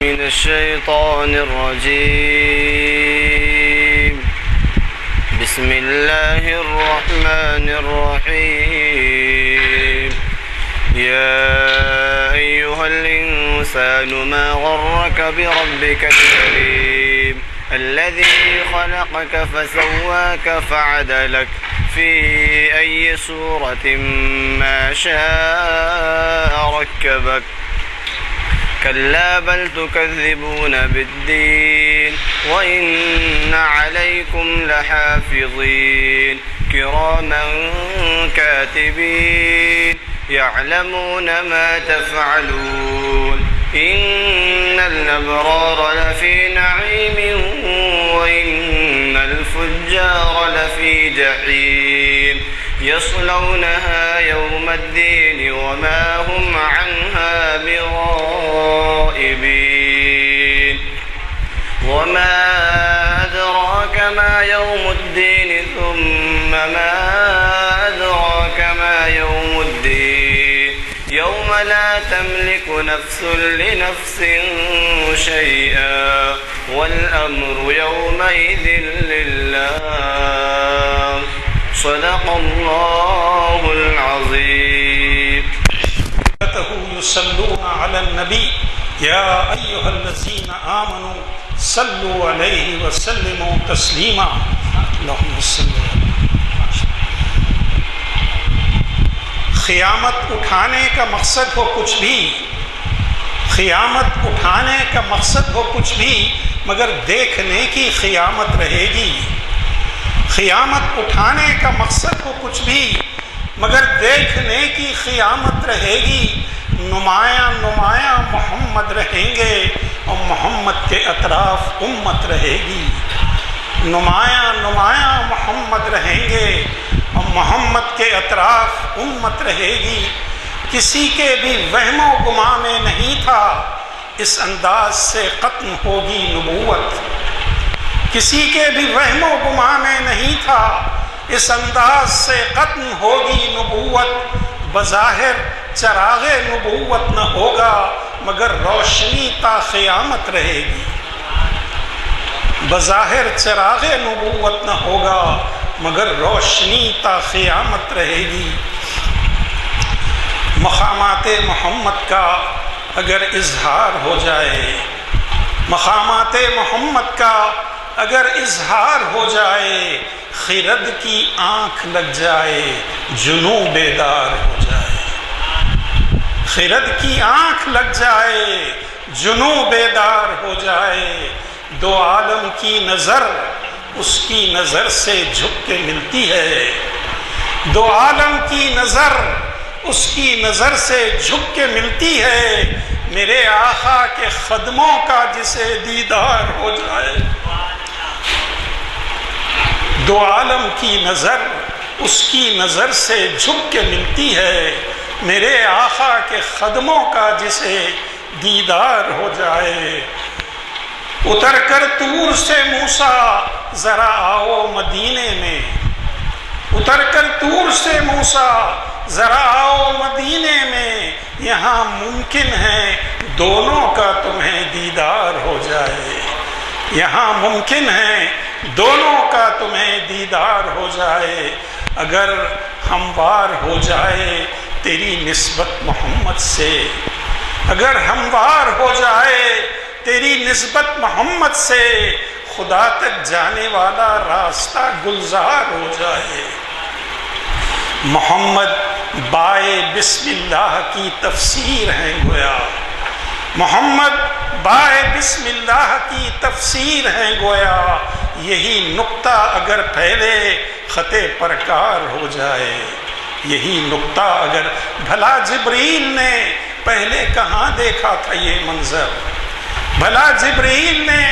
من الشيطان الرجيم. بسم الله الرحمن الرحيم. يا أيها الإنسان ما غرك بربك الكريم الذي خلقك فسواك فعدلك في أي صورة ما شاء ركبك. كلا بل تكذبون بالدين وإن عليكم لحافظين كراما كاتبين يعلمون ما تفعلون. إن الأبرار لفي نعيم وإن الفجار لفي جحيم يصلونها يوم الدين وما هم عنها بغائبين. وما أدراك ما يوم الدين ثم ما أدراك ما يوم الدين يوم لا تملك نفس لنفس شيئا والأمر يومئذ لله. صدق الله العظيم. يصلون على النبي يا أيها الذين آمنوا صلوا عليه وسلموا تسلیما. اللهم صل. قیامت اٹھانے کا مقصد ہو کچھ بھی، قیامت اٹھانے کا مقصد ہو کچھ بھی، مگر دیکھنے کی قیامت رہے گی. قیامت اٹھانے کا مقصد ہو کچھ بھی، مگر دیکھنے کی قیامت رہے گی. نمایاں نمایاں محمد رہیں گے اور محمد کے اطراف امت رہے گی. نمایاں نمایاں محمد رہیں گے اور محمد کے اطراف امت رہے گی. کسی کے بھی وہم و گمان میں نہیں تھا اس انداز سے ختم ہوگی نبوت. کسی کے بھی وہم و گمان میں نہیں تھا اس انداز سے ختم ہوگی نبوت. بظاہر چراغ نبوت نہ ہوگا مگر روشنی تا قیامت رہے گی. بظاہر چراغ نبوت نہ ہوگا مگر روشنی تا قیامت رہے گی. مقامات محمد کا اگر اظہار ہو جائے، مقامات محمد کا اگر اظہار ہو جائے، خرد کی آنکھ لگ جائے، جنوں بیدار ہو جائے. خرد کی آنکھ لگ جائے، جنوں بیدار ہو جائے. دو عالم کی نظر اس کی نظر سے جھک کے ملتی ہے. دو عالم کی نظر اس کی نظر سے جھک کے ملتی ہے. میرے آقا کے قدموں کا جسے دیدار ہو جائے. دو عالم کی نظر اس کی نظر سے جھک کے ملتی ہے. میرے آقا کے قدموں کا جسے دیدار ہو جائے. اتر کر طور سے موسیٰ ذرا آؤ مدینے میں. اتر کر طور سے موسیٰ ذرا آؤ مدینے میں. یہاں ممکن ہے دونوں کا تمہیں دیدار ہو جائے. یہاں ممکن ہے دونوں کا تمہیں دیدار ہو جائے. اگر ہموار ہو جائے تیری نسبت محمد سے، اگر ہموار ہو جائے تیری نسبت محمد سے، خدا تک جانے والا راستہ گلزار ہو جائے. محمد بائے بسم اللہ کی تفسیر ہیں گویا. محمد بائے بسم اللہ کی تفسیر ہیں گویا. یہی نقطہ اگر پھیلے خط پرکار ہو جائے. یہی نقطہ اگر بھلا جبریل نے پہلے کہاں دیکھا تھا یہ منظر؟ بھلا جبریل نے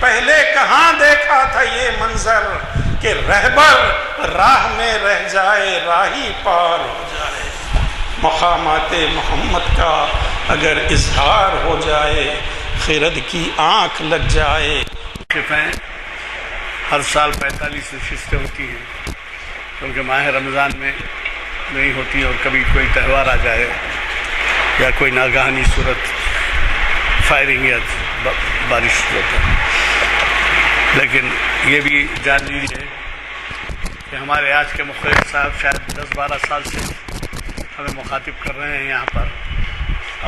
پہلے کہاں دیکھا تھا یہ منظر کہ رہبر راہ میں رہ جائے راہی پار ہو جائے. مقامات محمد کا اگر اظہار ہو جائے، خرد کی آنکھ لگ جائے. ہر سال 45 نشستیں ہوتی ہیں کیونکہ ماہ رمضان میں نہیں ہوتی اور کبھی کوئی تہوار آ جائے یا کوئی ناگہانی صورت فائرنگ یا بارش ہوتا ہے. لیکن یہ بھی جان لیجیے کہ ہمارے آج کے مخرج صاحب شاید 10-12 سال سے ہمیں مخاطب کر رہے ہیں یہاں پر،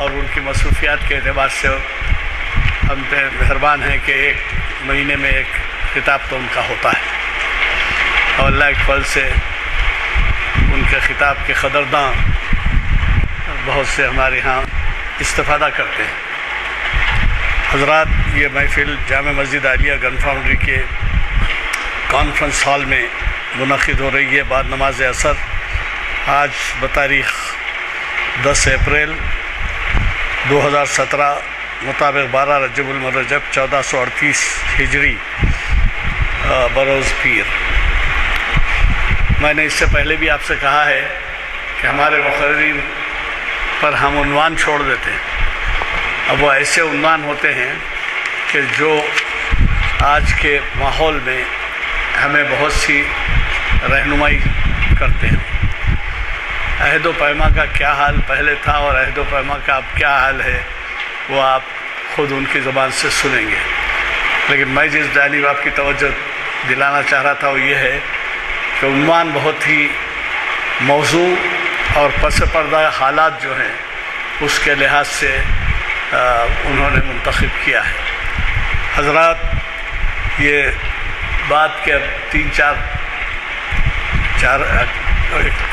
اور ان کی مصروفیات کے اعتبار سے ہم پہ مہربان ہیں کہ ایک مہینے میں ایک خطاب تو ان کا ہوتا ہے، اور اللہ کے فضل سے ان کے خطاب کے قدرداں بہت سے ہمارے ہاں استفادہ کرتے ہیں. حضرات، یہ محفل جامع مسجد عالیہ گن فاؤنڈری کے کانفرنس ہال میں منعقد ہو رہی ہے بعد نماز عصر، آج بتاریخ 10 اپریل 2017 مطابق 12 رجب المرجب 1438 ہجری بروز پیر. میں نے اس سے پہلے بھی آپ سے کہا ہے کہ ہمارے مقررین پر ہم عنوان چھوڑ دیتے ہیں. اب وہ ایسے عنوان ہوتے ہیں کہ جو آج کے ماحول میں ہمیں بہت سی رہنمائی کرتے ہیں. عہد و پیما کا کیا حال پہلے تھا اور عہد و پیما کا اب کیا حال ہے وہ آپ خود ان کی زبان سے سنیں گے. لیکن میں جس جانب آپ کی توجہ دلانا چاہ رہا تھا وہ یہ ہے کہ عنوان بہت ہی موضوع اور پس پردہ حالات جو ہیں اس کے لحاظ سے انہوں نے منتخب کیا ہے. حضرات، یہ بات کے اب 3-4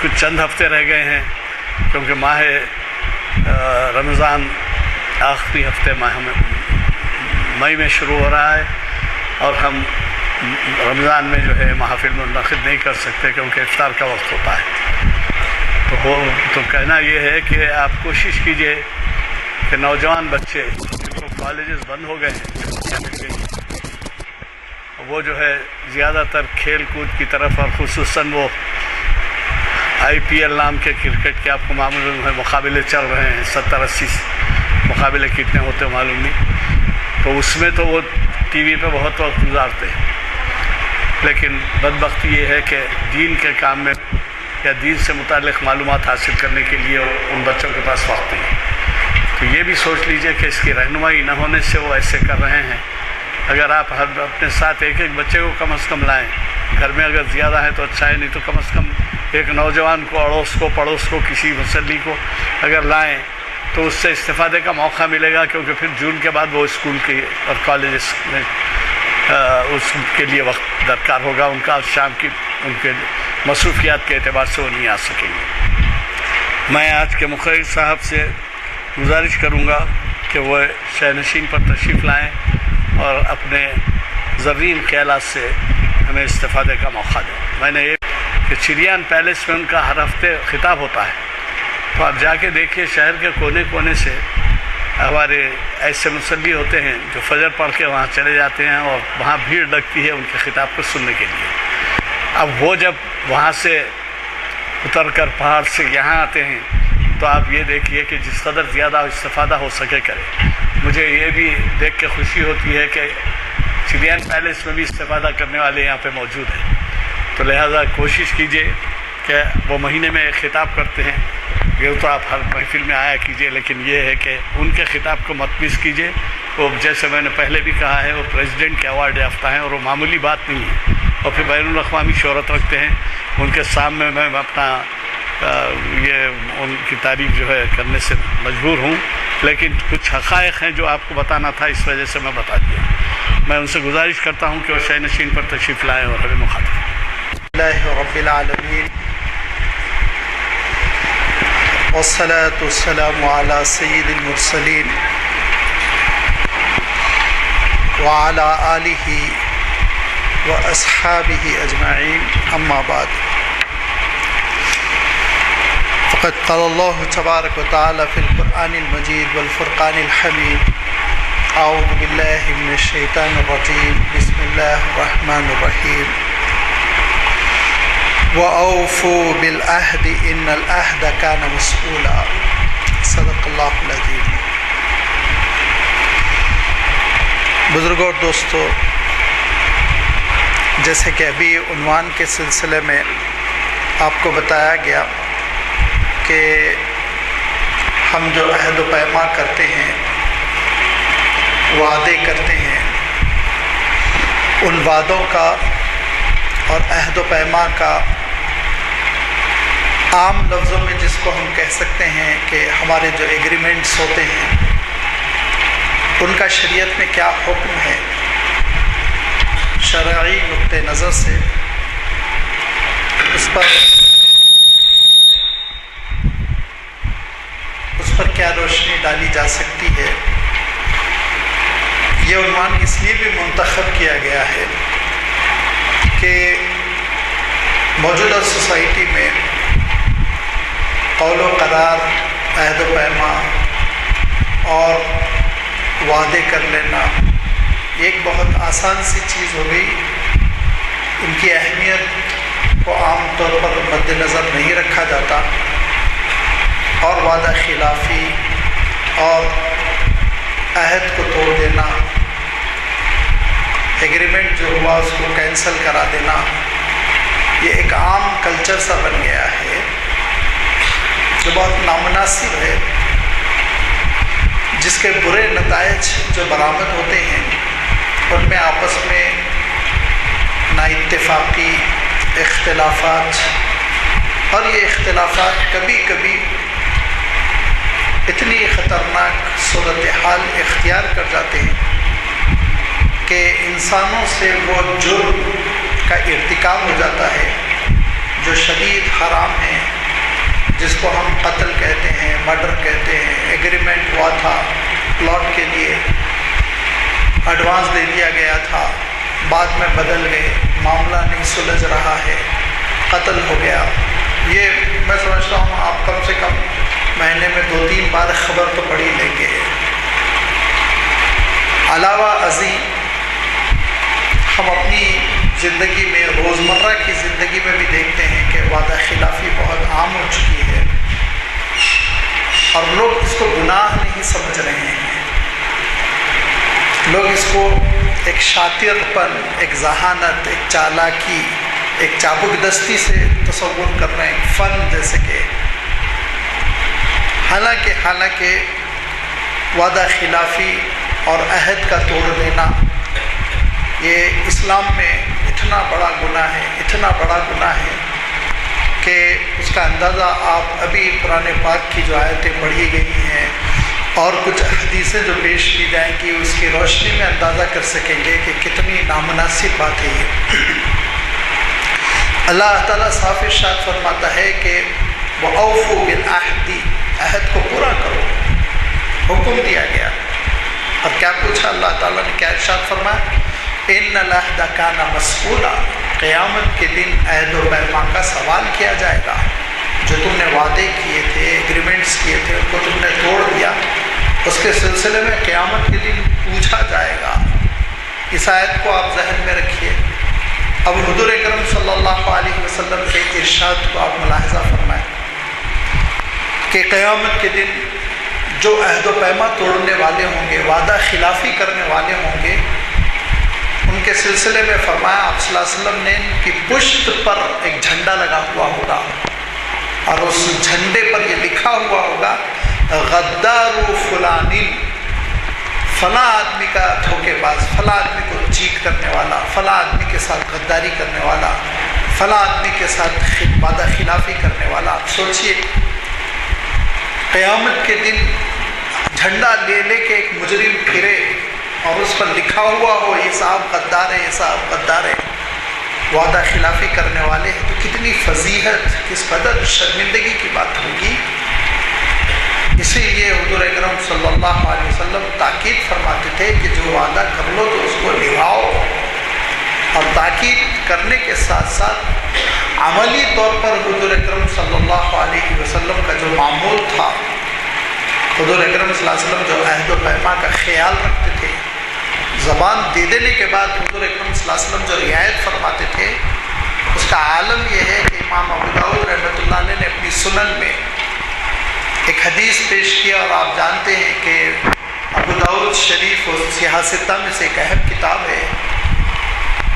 کچھ چند ہفتے رہ گئے ہیں، کیونکہ ماہ رمضان آخری ہفتے مئی میں شروع ہو رہا ہے، اور ہم رمضان میں جو ہے محافل منعقد نہیں کر سکتے کیونکہ افطار کا وقت ہوتا ہے. تو کہنا یہ ہے کہ آپ کوشش کیجئے کہ نوجوان بچے جن کو کالجز بند ہو گئے ہیں وہ جو ہے زیادہ تر کھیل کود کی طرف، اور خصوصاً وہ IPL نام کے کرکٹ کے آپ کو معلوم ہے مقابلے چل رہے ہیں، 70-80 مقابلے کتنے ہوتے معلوم نہیں، تو اس میں تو وہ ٹی وی پہ بہت وقت گزارتے ہیں. لیکن بدبختی یہ ہے کہ دین کے کام میں یا دین سے متعلق معلومات حاصل کرنے کے لیے ان بچوں کے پاس وقت نہیں. تو یہ بھی سوچ لیجئے کہ اس کی رہنمائی نہ ہونے سے وہ ایسے کر رہے ہیں. اگر آپ اپنے ساتھ ایک بچے کو کم از کم لائیں، گھر میں اگر زیادہ ہے تو اچھا ہے، نہیں تو کم از کم ایک نوجوان کو، اڑوس کو، پڑوس کو، کسی مسلی کو اگر لائیں تو اس سے استفادے کا موقع ملے گا، کیونکہ پھر جون کے بعد وہ اسکول کے اور کالجز میں اس کے لیے وقت درکار ہوگا ان کا، شام کی ان کے مصروفیات کے اعتبار سے وہ نہیں آ سکیں گے. میں آج کے مقرر صاحب سے گزارش کروں گا کہ وہ شہنشین پر تشریف لائیں اور اپنے زرین خیالات سے ہمیں استفادے کا موقع دیں. میں نے یہ کہ چریان پیلس میں ان کا ہر ہفتے خطاب ہوتا ہے، تو آپ جا کے دیکھیے شہر کے کونے کونے سے ہمارے ایسے مصلی ہوتے ہیں جو فجر پڑھ کے وہاں چلے جاتے ہیں اور وہاں بھیڑ لگتی ہے ان کے خطاب کو سننے کے لیے. اب وہ جب وہاں سے اتر کر پہاڑ سے یہاں آتے ہیں تو آپ یہ دیکھیے کہ جس قدر زیادہ استفادہ ہو سکے کرے. مجھے یہ بھی دیکھ کے خوشی ہوتی ہے کہ چریان پیلس میں بھی استفادہ کرنے والے یہاں پہ موجود ہیں. تو لہذا کوشش کیجئے کہ وہ مہینے میں ایک خطاب کرتے ہیں، یہ تو آپ ہر محفل میں آیا کیجئے، لیکن یہ ہے کہ ان کے خطاب کو مت مس کیجئے. وہ جیسے میں نے پہلے بھی کہا ہے وہ پریزیڈنٹ کے ایوارڈ یافتہ ہیں اور وہ معمولی بات نہیں ہے، اور پھر بین الاقوامی شہرت رکھتے ہیں. ان کے سامنے میں اپنا یہ ان کی تعریف جو ہے کرنے سے مجبور ہوں، لیکن کچھ حقائق ہیں جو آپ کو بتانا تھا، اس وجہ سے میں بتا دیا. میں ان سے گزارش کرتا ہوں کہ وہ شہ نشین پر تشریف لائیں اور ہمیں مخاطب. اللہ رب العالمین والصلاة والسلام على سید المرسلین وعلى آلہ واصحابہ اجمعین، اما بعد. فقد قال اللہ تبارک وتعالی فی القرآن المجید والفرقان الحمید: اعوذ باللہ من الشیطان الرجیم، بسم اللہ الرحمن الرحیم. وَأَوْفُوا بِالْعَهْدِ إِنَّ الْعَهْدَ كَانَ مَسْئُولًا. صدق اللہ العظیم. بزرگوں اور دوستو، جیسے کہ ابھی عنوان کے سلسلے میں آپ کو بتایا گیا کہ ہم جو عہد و پیما کرتے ہیں وعدے کرتے ہیں، ان وعدوں کا اور عہد و پیما کا عام لفظوں میں جس کو ہم کہہ سکتے ہیں کہ ہمارے جو ایگریمنٹس ہوتے ہیں ان کا شریعت میں کیا حکم ہے، شرعی نقطہ نظر سے اس پر کیا روشنی ڈالی جا سکتی ہے۔ یہ عنوان اس لیے بھی منتخب کیا گیا ہے کہ موجودہ سوسائٹی میں قول و قرار، عہد و پیما اور وعدے کر لینا ایک بہت آسان سی چیز ہو گئی۔ ان کی اہمیت کو عام طور پر مد نظر نہیں رکھا جاتا، اور وعدہ خلافی اور عہد کو توڑ دینا، ایگریمنٹ جو ہوا اس کو کینسل کرا دینا، یہ ایک عام کلچر سا بن گیا ہے جو بہت نامناسب ہے، جس کے برے نتائج جو برآمد ہوتے ہیں ان میں آپس میں نااتفاقی، اختلافات، اور یہ اختلافات کبھی کبھی اتنی خطرناک صورتحال اختیار کر جاتے ہیں کہ انسانوں سے وہ جرم کا ارتکاب ہو جاتا ہے جو شدید حرام ہے، جس کو ہم قتل کہتے ہیں، مرڈر کہتے ہیں۔ ایگریمنٹ ہوا تھا پلاٹ کے لیے، ایڈوانس دے دیا گیا تھا، بعد میں بدل گئے، معاملہ نہیں سلجھ رہا ہے، قتل ہو گیا۔ یہ میں سمجھتا ہوں آپ کم سے کم مہینے میں 2-3 بار خبر تو پڑھی لیں گے۔ علاوہ ازیں ہم اپنی زندگی میں، روزمرہ کی زندگی میں بھی دیکھتے ہیں کہ وعدہ خلافی بہت عام ہو چکی ہے، اور لوگ اس کو گناہ نہیں سمجھ رہے ہیں، لوگ اس کو ایک شاطر پن، ایک ذہانت، ایک چالاکی، ایک چابک دستی سے تصور کر رہے ہیں، فن جیسے کہ۔ حالانکہ وعدہ خلافی اور عہد کا توڑ دینا یہ اسلام میں اتنا بڑا گناہ ہے، اتنا بڑا گناہ ہے کہ اس کا اندازہ آپ ابھی قرآن پاک کی جو آیتیں پڑھی گئی ہیں اور کچھ حدیثیں جو پیش کی جائیں گی اس کی روشنی میں اندازہ کر سکیں گے کہ کتنی نامناسب بات ہے یہ۔ اللہ تعالیٰ صاف ارشاد فرماتا ہے کہ وَأَوْفُوا بِالْعَهْدِ، عہد کو پورا کرو، حکم دیا گیا۔ اور کیا پوچھا اللہ تعالیٰ نے، کیا ارشاد فرمایا؟ إِنَّ الْعَهْدَ كَانَ مَسْئُولًا، قیامت کے دن عہد و پیما کا سوال کیا جائے گا۔ جو تم نے وعدے کیے تھے، ایگریمنٹس کیے تھے، ان کو تم نے توڑ دیا، اس کے سلسلے میں قیامت کے دن پوچھا جائے گا۔ اس آیت کو آپ ذہن میں رکھیے۔ اب حضور اکرم صلی اللہ علیہ وسلم کے ارشاد کو آپ ملاحظہ فرمائیں کہ قیامت کے دن جو عہد و پیما توڑنے والے ہوں گے، وعدہ خلافی کرنے والے ہوں گے، ان کے سلسلے میں فرمایا آپ صلی اللہ علیہ وسلم نے ان کی پشت پر ایک جھنڈا لگا ہوا ہوگا، اور اس جھنڈے پر یہ لکھا ہوا ہوگا غدار فلان، فلاں آدمی کا دھوکے باز، فلاں آدمی کو چیٹ کرنے والا، فلاں آدمی کے ساتھ غداری کرنے والا، فلاں آدمی کے ساتھ وعدہ خلافی کرنے والا۔ آپ سوچئے قیامت کے دن جھنڈا لے لے کے ایک مجرم پھرے اور اس پر لکھا ہوا ہو یہ صاحب غدار ہے، یہ صاحب غدار ہے، وعدہ خلافی کرنے والے ہیں، تو کتنی فضیحت، کس قدر شرمندگی کی بات ہوگی۔ اسی لیے حضور اکرم صلی اللہ علیہ وسلم تاکید فرماتے تھے کہ جو وعدہ کر لو تو اس کو نبھاؤ، اور تاکید کرنے کے ساتھ ساتھ عملی طور پر حضور اکرم صلی اللہ علیہ وسلم کا جو معمول تھا، حضور اکرم صلی اللہ علیہ وسلم جو عہد و پیما کا خیال رکھتے تھے، زبان دے دینے کے بعد حضور اکرم صلی اللہ علیہ وسلم جو رعایت فرماتے تھے، اس کا عالم یہ ہے کہ امام ابو داؤد رحمۃ اللہ علیہ نے اپنی سنن میں ایک حدیث پیش کیا، اور آپ جانتے ہیں کہ ابو داؤد شریف اور سیاہ ستہ میں سے ایک اہم کتاب ہے۔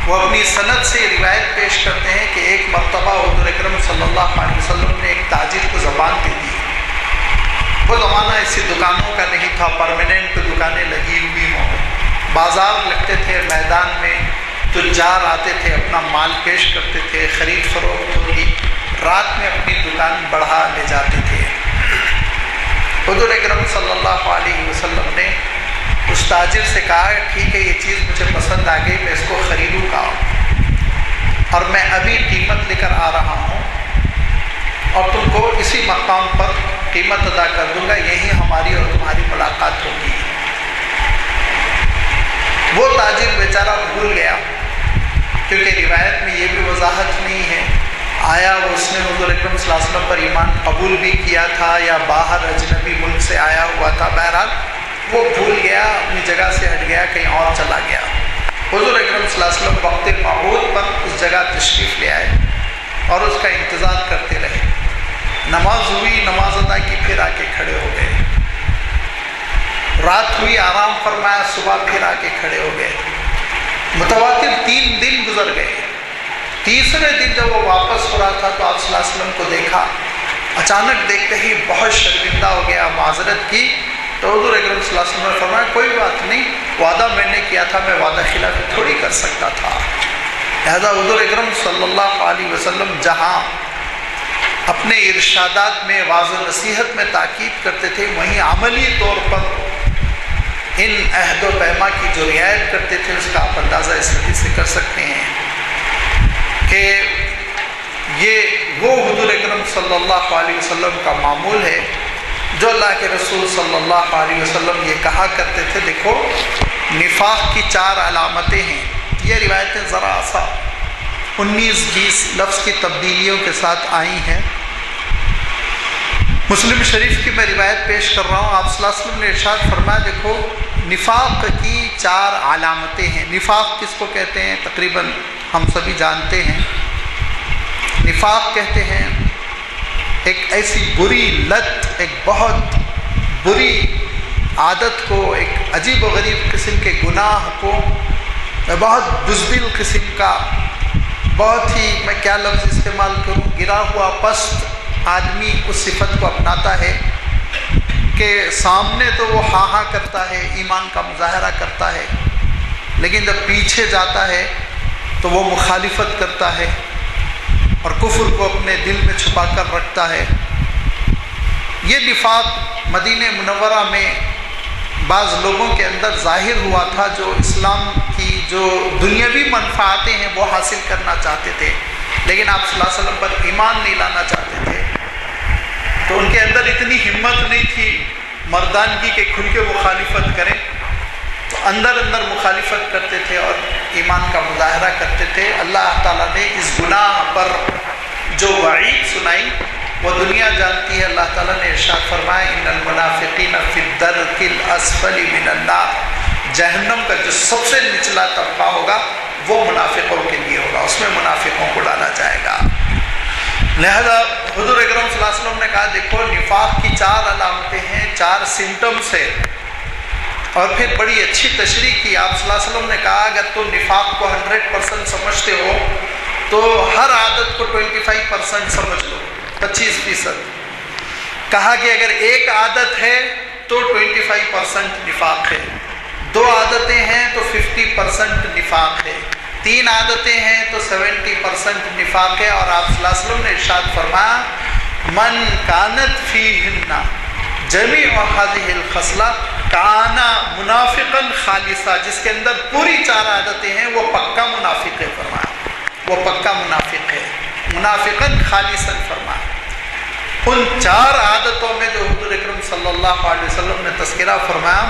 وہ اپنی سند سے روایت پیش کرتے ہیں کہ ایک مرتبہ حضور اکرم صلی اللہ علیہ وسلم نے ایک تاجر کو زبان دے دی۔ وہ زمانہ ایسی دکانوں کا نہیں تھا پرماننٹ دکانیں لگی ہوئی ہوں، بازار لگتے تھے میدان میں، تجار آتے تھے، اپنا مال پیش کرتے تھے، خرید فروخت ہوتی، رات میں اپنی دکان بڑھا لے جاتے تھے۔ حضور اکرم صلی اللہ علیہ وسلم نے اس تاجر سے کہا ٹھیک ہے، یہ چیز مجھے پسند آ گئی، میں اس کو خریدوں گا اور میں ابھی قیمت لے کر آ رہا ہوں اور تم کو اسی مقام پر قیمت ادا کر دوں گا، یہی ہماری اور تمہاری ملاقات ہوگی۔ وہ تاجر بیچارہ بھول گیا، کیونکہ روایت میں یہ بھی وضاحت نہیں ہے آیا وہ اس نے حضور اکرم صلی اللہ علیہ وسلم پر ایمان قبول بھی کیا تھا یا باہر اجنبی ملک سے آیا ہوا تھا، بہرحال وہ بھول گیا، اپنی جگہ سے ہٹ گیا، کہیں اور چلا گیا۔ حضور اکرم صلی اللہ علیہ وسلم وقت موعود پر اس جگہ تشریف لے آئے اور اس کا انتظار کرتے رہے۔ نماز ہوئی، نماز ادا کی، پھر آ کے کھڑے ہو گئے۔ رات ہوئی، آرام فرمایا، صبح پھر آ کے کھڑے ہو گئے۔ متواتر 3 دن گزر گئے۔ تیسرے دن جب وہ واپس ہو رہا تھا تو آپ صلی اللہ علیہ وسلم کو دیکھا، اچانک دیکھتے ہی بہت شرمندہ ہو گیا، معذرت کی تو حضور اکرم صلی اللہ علیہ وسلم نے فرمایا کوئی بات نہیں، وعدہ میں نے کیا تھا، میں وعدہ خلافی تھوڑی کر سکتا تھا۔ لہذا حضور اکرم صلی اللہ علیہ وسلم جہاں اپنے ارشادات میں واضح و نصیحت میں تاکید کرتے تھے، وہیں عملی طور پر ان عہد و پیما کی جو رعایت کرتے تھے اس کا آپ اندازہ اس حدیث سے کر سکتے ہیں کہ یہ وہ حضور اکرم صلی اللہ علیہ وسلم کا معمول ہے جو اللہ کے رسول صلی اللہ علیہ وسلم یہ کہا کرتے تھے۔ دیکھو نفاق کی 4 علامتیں ہیں، یہ روایتیں ذرا سا 19-20 لفظ کی تبدیلیوں کے ساتھ آئی ہیں۔ مسلم شریف کی میں روایت پیش کر رہا ہوں، آپ صلی اللہ علیہ وسلم نے ارشاد فرمایا دیکھو نفاق کی 4 علامتیں ہیں۔ نفاق کس کو کہتے ہیں تقریباً ہم سبھی جانتے ہیں۔ نفاق کہتے ہیں ایک ایسی بری لت، ایک بہت بری عادت کو، ایک عجیب و غریب قسم کے گناہ کو، بہت بزدل قسم کا، بہت ہی میں کیا لفظ استعمال کروں، گرا ہوا پست آدمی اس صفت کو اپناتا ہے کہ سامنے تو وہ ہاں ہاں کرتا ہے، ایمان کا مظاہرہ کرتا ہے، لیکن جب پیچھے جاتا ہے تو وہ مخالفت کرتا ہے اور کفر کو اپنے دل میں چھپا کر رکھتا ہے۔ یہ نفاق مدینہ منورہ میں بعض لوگوں کے اندر ظاہر ہوا تھا جو اسلام کی جو دنیاوی منفعتیں ہیں وہ حاصل کرنا چاہتے تھے، لیکن آپ صلی اللہ علیہ وسلم پر ایمان نہیں لانا چاہتے تھے، تو ان کے اندر اتنی ہمت نہیں تھی مردانگی کے کھل کے مخالفت کریں، تو اندر اندر مخالفت کرتے تھے اور ایمان کا مظاہرہ کرتے تھے۔ اللہ تعالیٰ نے اس گناہ پر جو وعید سنائی وہ دنیا جانتی ہے۔ اللہ تعالیٰ نے ارشاد فرمایا ان المنافقین فی الدرک الاسفل من النار، جہنم کا جو سب سے نچلا طبقہ ہوگا وہ منافقوں کے لیے ہوگا، اس میں منافقوں کو ڈالا جائے گا۔ لہذا حضور اکرم صلی اللہ علیہ وسلم نے کہا دیکھو نفاق کی 4 علامتیں ہیں، 4 سمٹمز ہیں، اور پھر بڑی اچھی تشریح کی۔ آپ صلی اللہ علیہ وسلم نے کہا اگر تم نفاق کو 100% سمجھتے ہو تو ہر عادت کو 25% سمجھ لو، 25%۔ کہا کہ اگر ایک عادت ہے تو 25% نفاق ہے، 2 عادتیں ہیں تو 50% نفاق ہے، 3 عادتیں ہیں تو 70% نفاق ہے۔ اور آپ صلی اللہ علیہ وسلم نے ارشاد فرمایا من کانت فیہن جمیع هذه الخصلہ کانا منافقا خالصا، جس کے اندر پوری 4 عادتیں ہیں وہ پکا منافق ہے، فرمایا وہ پکا منافق ہے، منافقا خالصا فرمایا۔ ان 4 عادتوں میں جو حضور اکرم صلی اللہ علیہ وسلم نے تذکرہ فرمایا،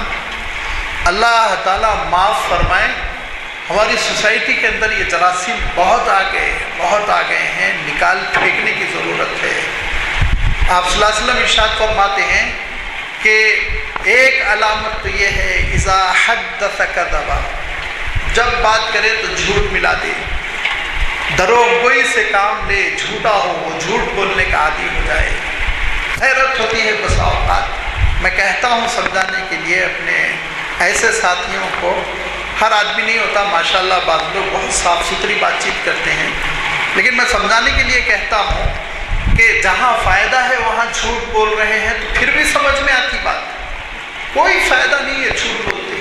اللہ تعالیٰ معاف فرمائے، ہماری سوسائٹی کے اندر یہ جراثیم بہت آ گئے ہیں، نکال پھینکنے کی ضرورت ہے۔ آپ صلی اللہ علیہ وسلم ارشاد فرماتے ہیں کہ ایک علامت تو یہ ہے اذا حدث کذب، جب بات کرے تو جھوٹ ملا دے، دروغگوئی سے کام لے، جھوٹا ہو، وہ جھوٹ بولنے کا عادی ہو جائے۔ حیرت ہوتی ہے بس اوقات میں کہتا ہوں سمجھانے کے لیے اپنے ایسے ساتھیوں کو، ہر آدمی نہیں ہوتا ماشاءاللہ، بعض لوگ بہت صاف ستھری بات چیت کرتے ہیں، لیکن میں سمجھانے کے لیے کہتا ہوں کہ جہاں فائدہ ہے وہاں جھوٹ بول رہے ہیں تو پھر بھی سمجھ میں آتی بات، کوئی فائدہ نہیں ہے جھوٹ بولتے،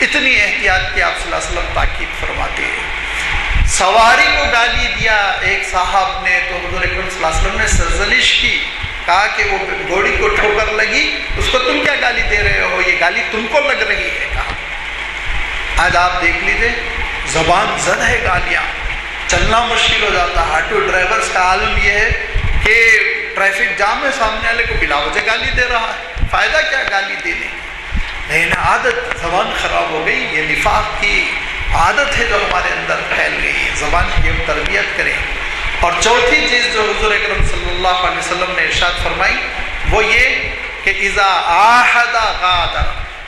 اتنی احتیاط کی آپ صلی اللہ علیہ وسلم تاکید فرماتے ہیں۔ سواری کو گالی دیا ایک صاحب نے تو حضور اکرم صلی اللہ علیہ وسلم نے سرزنش کی، کہا کہ وہ گھوڑی کو ٹھوکر لگی، اس کو تم کیا گالی دے رہے ہو، یہ گالی تم کو لگ رہی ہے۔ کہا آج آپ دیکھ لیجئے زبان زد ہے گالیاں، چلنا مشکل ہو جاتا ہے۔ آٹو ڈرائیورز کا عالم یہ ہے کہ ٹریفک جام ہے، سامنے والے کو بلا وجہ گالی دے رہا ہے، فائدہ کیا گالی دینے کی؟ لیکن عادت زبان خراب ہو گئی، یہ نفاق کی عادت ہے جو ہمارے اندر پھیل گئی ہے۔ زبان کی ہم تربیت کریں۔ اور چوتھی چیز جو حضور اکرم صلی اللہ علیہ وسلم نے ارشاد فرمائی وہ یہ کہ اذا عاہد غادر،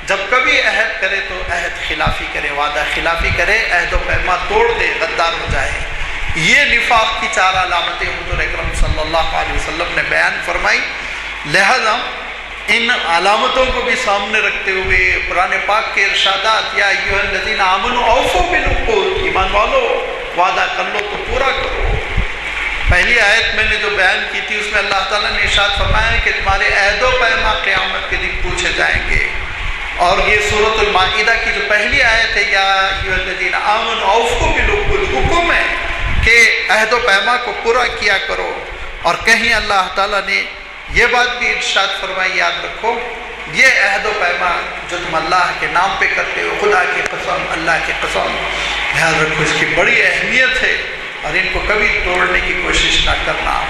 جب کبھی عہد کرے تو عہد خلافی کرے، وعدہ خلافی کرے، عہد و پیمان توڑ دے، غدار ہو جائے۔ یہ نفاق کی 4 علامتیں حضور اکرم صلی اللہ علیہ وسلم نے بیان فرمائی۔ لہذا ان علامتوں کو بھی سامنے رکھتے ہوئے قرآن پاک کے ارشادات، یا ایھا الذین آمنوا اوفوا بالعقود، ایمان والو وعدہ کر لو تو پورا کرو۔ پہلی آیت میں نے جو بیان کی تھی اس میں اللہ تعالیٰ نے ارشاد فرمایا کہ تمہارے عہد و پیمان قیامت کے دن پوچھے جائیں گے۔ اور یہ سورۃ المائدہ کی جو پہلی آیت ہے، یا ایھا الذین آمنوا اوفوا بالعقود، حکم ہے کہ عہد و پیمان کو پورا کیا کرو۔ اور کہیں اللہ تعالیٰ نے یہ بات بھی ارشاد فرمائی، یاد رکھو یہ عہد و پیمان جو تم اللہ کے نام پہ کرتے ہو، خدا کی قسم، اللہ کی قسم، یاد رکھو اس کی بڑی اہمیت ہے اور ان کو کبھی توڑنے کی کوشش نہ کرنا۔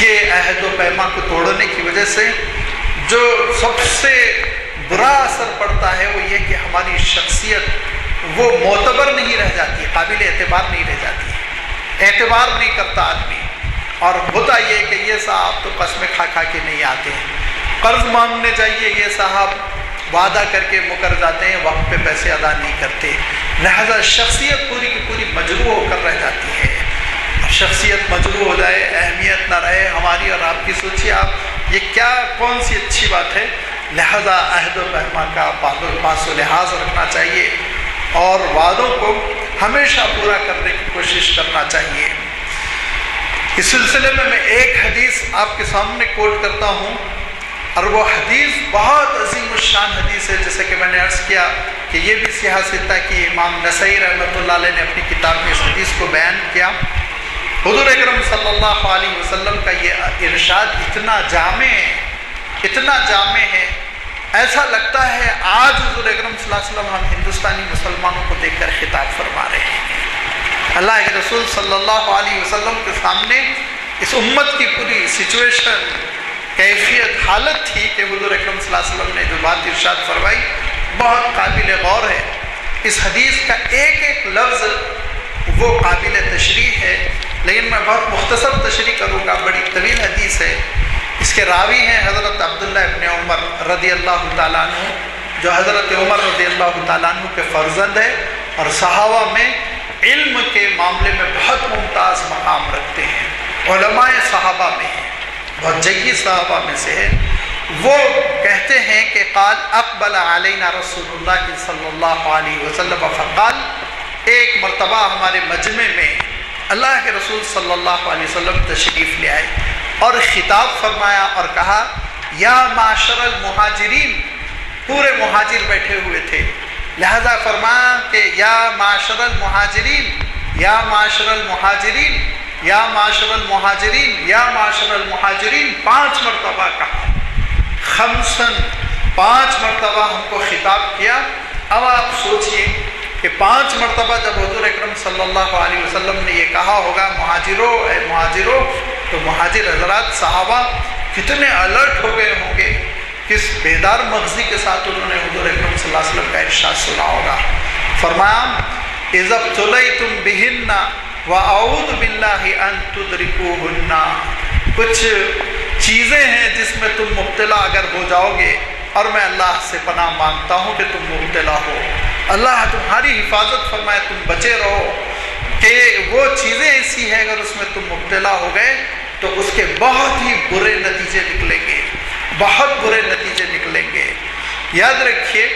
یہ عہد و پیمان کو توڑنے کی وجہ سے جو سب سے برا اثر پڑتا ہے وہ یہ کہ ہماری شخصیت وہ معتبر نہیں رہ جاتی، قابل اعتبار نہیں رہ جاتی، اعتبار نہیں کرتا آدمی۔ اور ہوتا یہ کہ یہ صاحب تو قسمیں کھا کھا کے نہیں آتے ہیں، قرض مانگنے چاہیے، یہ صاحب وعدہ کر کے مکر جاتے ہیں، وقت پہ پیسے ادا نہیں کرتے، لہذا شخصیت پوری کی پوری مجروح ہو کر رہ جاتی ہے۔ شخصیت مجروح ہو جائے، اہمیت نہ رہے ہماری اور آپ کی، سوچیے آپ یہ کیا کون سی اچھی بات ہے۔ لہذا عہد و پیمان کا پاس و لحاظ رکھنا چاہیے اور وعدوں کو ہمیشہ پورا کرنے کی کوشش کرنا چاہیے۔ اس سلسلے میں ایک حدیث آپ کے سامنے کوٹ کرتا ہوں، اور وہ حدیث بہت عظیم الشان حدیث ہے، جیسے کہ میں نے عرض کیا کہ یہ بھی سیاہ ستہ کی امام نسائی رحمۃ اللہ علیہ نے اپنی کتاب میں اس حدیث کو بیان کیا۔ حضور اکرم صلی اللہ علیہ وسلم کا یہ ارشاد اتنا جامع ہے، ایسا لگتا ہے آج حضور اکرم صلی اللہ علیہ وسلم ہم ہندوستانی مسلمانوں کو دیکھ کر خطاب فرما رہے ہیں۔ اللہ کے رسول صلی اللہ علیہ وسلم کے سامنے اس امت کی پوری سچویشن، کیفیت، حالت تھی کہ حضور اکرم صلی اللہ علیہ وسلم نے جو بات ارشاد فرمائی بہت قابل غور ہے۔ اس حدیث کا ایک ایک لفظ وہ قابل تشریح ہے، لیکن میں بہت مختصر تشریح کروں گا، بڑی طویل حدیث ہے۔ اس کے راوی ہیں حضرت عبداللہ ابن عمر رضی اللہ تعالیٰ عنہ، جو حضرت عمر رضی اللہ تعالیٰ عنہ کے فرزند ہے اور صحابہ میں علم کے معاملے میں بہت ممتاز مقام رکھتے ہیں، علماء صحابہ میں ہیں، بہت جید صحابہ میں سے ہے۔ وہ کہتے ہیں کہ قال اقبل علینا رسول اللہ صلی اللہ علیہ وسلم فقال، ایک مرتبہ ہمارے مجمع میں اللہ کے رسول صلی اللہ علیہ وسلم تشریف لے آئے اور خطاب فرمایا اور کہا، یا معاشر المہاجرین، پورے مہاجر بیٹھے ہوئے تھے، لہذا فرمایا کہ یا معاشر المہاجرین، یا معاشر المہاجرین، یا معاشر المہاجرین، یا معاشر المہاجرین، 5 مرتبہ کہا، خمسن، 5 مرتبہ ہم کو خطاب کیا۔ اب آپ سوچئے کہ 5 مرتبہ جب حضور اکرم صلی اللہ علیہ وسلم نے یہ کہا ہوگا، مہاجرو اے مہاجرو، تو مہاجر حضرات صحابہ کتنے الرٹ ہو گئے ہوں گے، کس بیدار مغزی کے ساتھ انہوں نے حضور اکرم صلی اللہ علیہ وسلم کا ارشاد سنا ہوگا۔ فرمایا اذا ابتلیتم بہن واعوذ باللہ ان تدرکوہن، کچھ چیزیں ہیں جس میں تم مبتلا اگر ہو جاؤ گے، اور میں اللہ سے پناہ مانگتا ہوں کہ تم مبتلا ہو، اللہ تمہاری حفاظت فرمائے، تم بچے رہو کہ وہ چیزیں ایسی ہیں اگر اس میں تم مبتلا ہو گئے تو اس کے بہت ہی برے نتیجے نکلیں گے، بہت برے نتیجے نکلیں گے۔ یاد رکھیے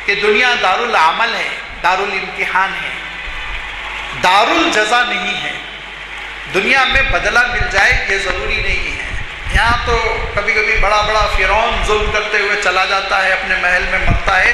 کہ دنیا دارالعمل ہے، دارالامتحان ہے، دارالجزا نہیں ہے۔ دنیا میں بدلہ مل جائے یہ ضروری نہیں ہے۔ یہاں تو کبھی کبھی بڑا بڑا فرعون ظلم کرتے ہوئے چلا جاتا ہے، اپنے محل میں مرتا ہے،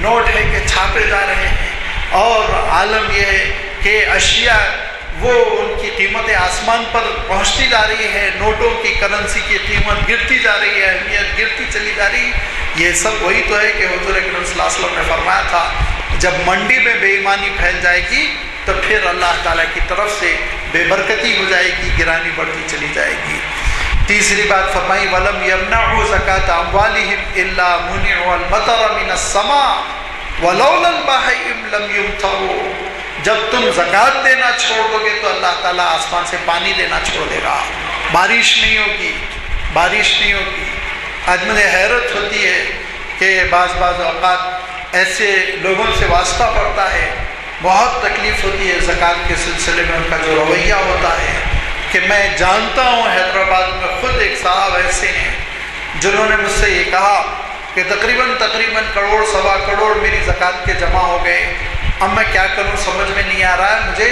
نوٹ ہے کہ چھاپے جا رہے ہیں، اور عالم یہ ہے کہ اشیاء وہ ان کی قیمتیں آسمان پر پہنچتی جا رہی ہے، نوٹوں کی کرنسی کی قیمت گرتی جا رہی ہے، اہمیت گرتی چلی جا رہی ہے۔ یہ سب وہی تو ہے کہ حضور اکرم صلی اللہ علیہ وسلم نے فرمایا تھا جب منڈی میں بے ایمانی پھیل جائے گی تو پھر اللہ تعالیٰ کی طرف سے بے برکتی ہو جائے گی، گرانی بڑھتی چلی جائے گی۔ تیسری بات فرمائی وَلَمْ يَمْنَعُوا زَكَاةَ أَمْوَالِهِمْ إِلَّا مُنِعُوا الْمَطَرَ مِنَ السَّمَاءِ وَلَوْلَا الْبَهَائِمُ لَمْ يُمْطَرُوا۔ جب تم زکوٰۃ دینا چھوڑ دو گے تو اللہ تعالیٰ آسمان سے پانی دینا چھوڑ دے گا، بارش نہیں ہوگی، بارش نہیں ہوگی۔ آج مجھے حیرت ہوتی ہے کہ بعض اوقات ایسے لوگوں سے واسطہ پڑتا ہے، بہت تکلیف ہوتی ہے زکوٰۃ کے سلسلے میں ان کا جو رویہ ہوتا ہے، کہ میں جانتا ہوں حیدرآباد میں خود ایک صاحب ایسے ہیں جنہوں نے مجھ سے یہ کہا کہ تقریباً کروڑ سوا کروڑ میری زکوٰۃ کے جمع ہو گئے، اب میں کیا کروں سمجھ میں نہیں آ رہا ہے مجھے۔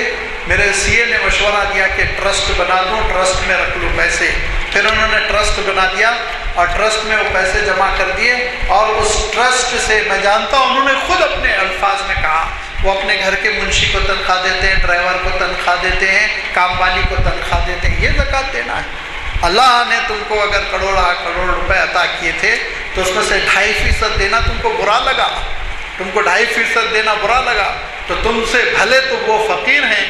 میرے سی اے نے مشورہ دیا کہ ٹرسٹ بنا دوں، ٹرسٹ میں رکھ لوں پیسے۔ پھر انہوں نے ٹرسٹ بنا دیا اور ٹرسٹ میں وہ پیسے جمع کر دیے، اور اس ٹرسٹ سے میں جانتا ہوں انہوں نے خود اپنے الفاظ میں کہا وہ اپنے گھر کے منشی کو تنخواہ دیتے ہیں، ڈرائیور کو تنخواہ دیتے ہیں، کام والی کو تنخواہ دیتے ہیں۔ یہ زکوٰۃ دینا ہے؟ اللہ نے تم کو اگر کروڑ روپے عطا کیے تھے تو اس میں سے 2.5% دینا تم کو برا لگا، تم کو 2.5% دینا برا لگا، تو تم سے بھلے تو وہ فقیر ہیں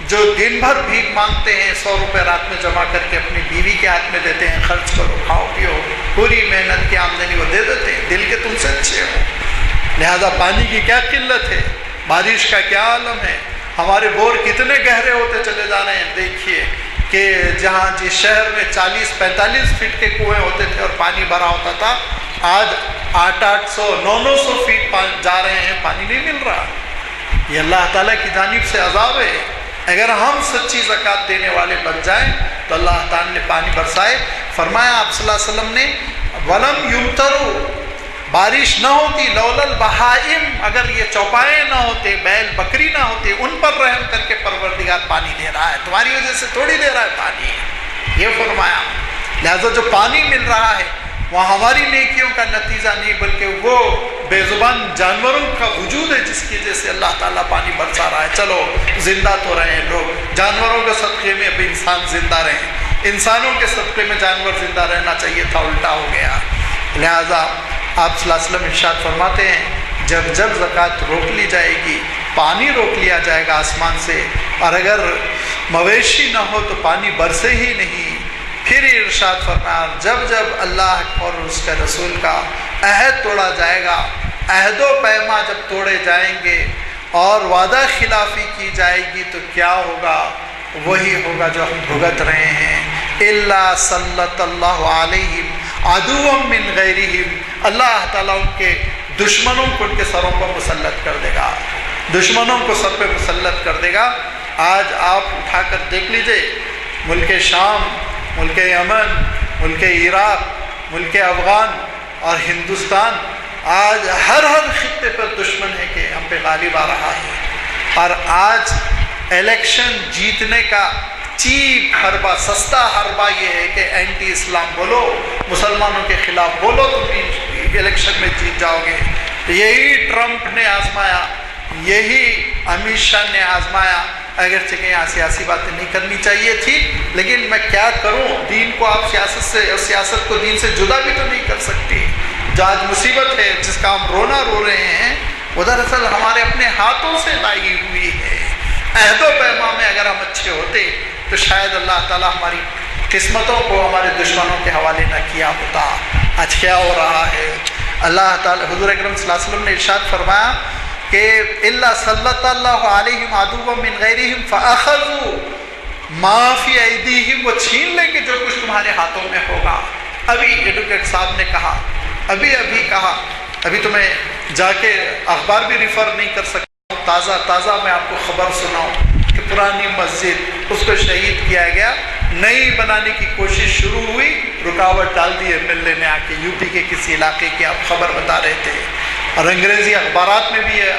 جو دن بھر بھیک مانگتے ہیں، 100 روپے رات میں جمع کر کے اپنی بیوی کے ہاتھ میں دیتے ہیں، خرچ کرو کھاؤ پیو، پوری محنت کی آمدنی وہ دے دیتے ہیں، دل کے تم سے اچھے ہو۔ لہذا پانی کی کیا قلت ہے، بارش کا کیا عالم ہے، ہمارے بور کتنے گہرے ہوتے چلے جا رہے ہیں۔ دیکھیے کہ جہاں جس شہر میں 40-45 فٹ کے کنویں ہوتے تھے اور پانی بھرا ہوتا تھا، آج 800-900 فٹ جا رہے ہیں، پانی نہیں مل رہا۔ یہ اللہ تعالیٰ کی جانب سے عذاب ہے۔ اگر ہم سچی زکوٰۃ دینے والے بن جائیں تو اللہ تعالیٰ نے پانی برسائے۔ فرمایا آپ صلی اللہ علیہ وسلم نے وَلَمْ يُمْطَرُوا، بارش نہ ہوتی، لولا البہائم، اگر یہ چوپائے نہ ہوتے، بیل بکری نہ ہوتے، ان پر رحم کر کے پروردگار پانی دے رہا ہے، تمہاری وجہ سے تھوڑی دے رہا ہے پانی، یہ فرمایا۔ لہذا جو پانی مل رہا ہے وہ ہماری نیکیوں کا نتیجہ نہیں، بلکہ وہ بے زبان جانوروں کا وجود ہے جس کی وجہ سے اللہ تعالیٰ پانی برسا رہا ہے۔ چلو زندہ تو رہے لوگ، جانوروں کے صدقے میں اب انسان زندہ رہیں، انسانوں کے صدقے میں جانور زندہ رہنا چاہیے تھا، الٹا ہو گیا۔ لہذا آپ صلی اللہ علیہ وسلم ارشاد فرماتے ہیں جب زکوٰۃ روک لی جائے گی، پانی روک لیا جائے گا آسمان سے، اور اگر مویشی نہ ہو تو پانی برسے ہی نہیں۔ پھر ارشاد فرمایا جب اللہ اور اس کے رسول کا عہد توڑا جائے گا، عہد و پیما جب توڑے جائیں گے اور وعدہ خلافی کی جائے گی تو کیا ہوگا؟ وہی ہوگا جو ہم بھگت رہے ہیں۔ الا سلط اللہ علیہم عدوا من غیرہم، اللہ تعالیٰ ان کے دشمنوں کو ان کے سروں پر مسلط کر دے گا، دشمنوں کو سر پہ مسلط کر دے گا۔ آج آپ اٹھا کر دیکھ لیجئے، ملک شام، ملک یمن، ملک عراق، ملک افغان اور ہندوستان، آج ہر خطے پر دشمن ہے کہ ہم پہ غالب آ رہا ہے۔ اور آج الیکشن جیتنے کا چیپ حربہ، سستا حربہ یہ ہے کہ اینٹی اسلام بولو، مسلمانوں کے خلاف بولو، تم الیکشن میں جیت جاؤ گے۔ یہی ٹرمپ نے آزمایا، یہی امت شاہ نے آزمایا، اگرچہ کہ یہاں سیاسی باتیں نہیں کرنی چاہیے تھی، لیکن میں کیا کروں، دین کو آپ سیاست سے اور سیاست کو دین سے جدا بھی تو نہیں کر سکتی۔ جو آج مصیبت ہے جس کا ہم رونا رو رہے ہیں وہ دراصل ہمارے اپنے ہاتھوں سے لائی ہوئی ہے۔ عہد و پیما میں اگر ہم اچھے ہوتے تو شاید اللہ تعالیٰ ہماری قسمتوں کو ہمارے دشمنوں کے حوالے نہ کیا ہوتا۔ آج کیا ہو رہا ہے؟ اللہ تعالیٰ حضور اکرم صلی اللہ علیہ وسلم نے ارشاد فرمایا کہ الا صلت اللہ علیہم عدوا من غیرہم فاخذوا ما فی ایدیہم، وہ چھین لیں گے جو کچھ تمہارے ہاتھوں میں ہوگا۔ ابھی ایڈوکیٹ صاحب نے کہا، ابھی کہا، ابھی تو میں جا کے اخبار بھی ریفر نہیں کر سکتا ہوں، تازہ میں آپ کو خبر سناؤں کہ پرانی مسجد اس کو شہید کیا گیا، نئی بنانے کی کوشش شروع ہوئی، رکاوٹ ڈال دی ایم ایل اے نے آ کے، یو پی کے کسی علاقے کی آپ خبر بتا رہے تھے، اور انگریزی اخبارات میں بھی یہ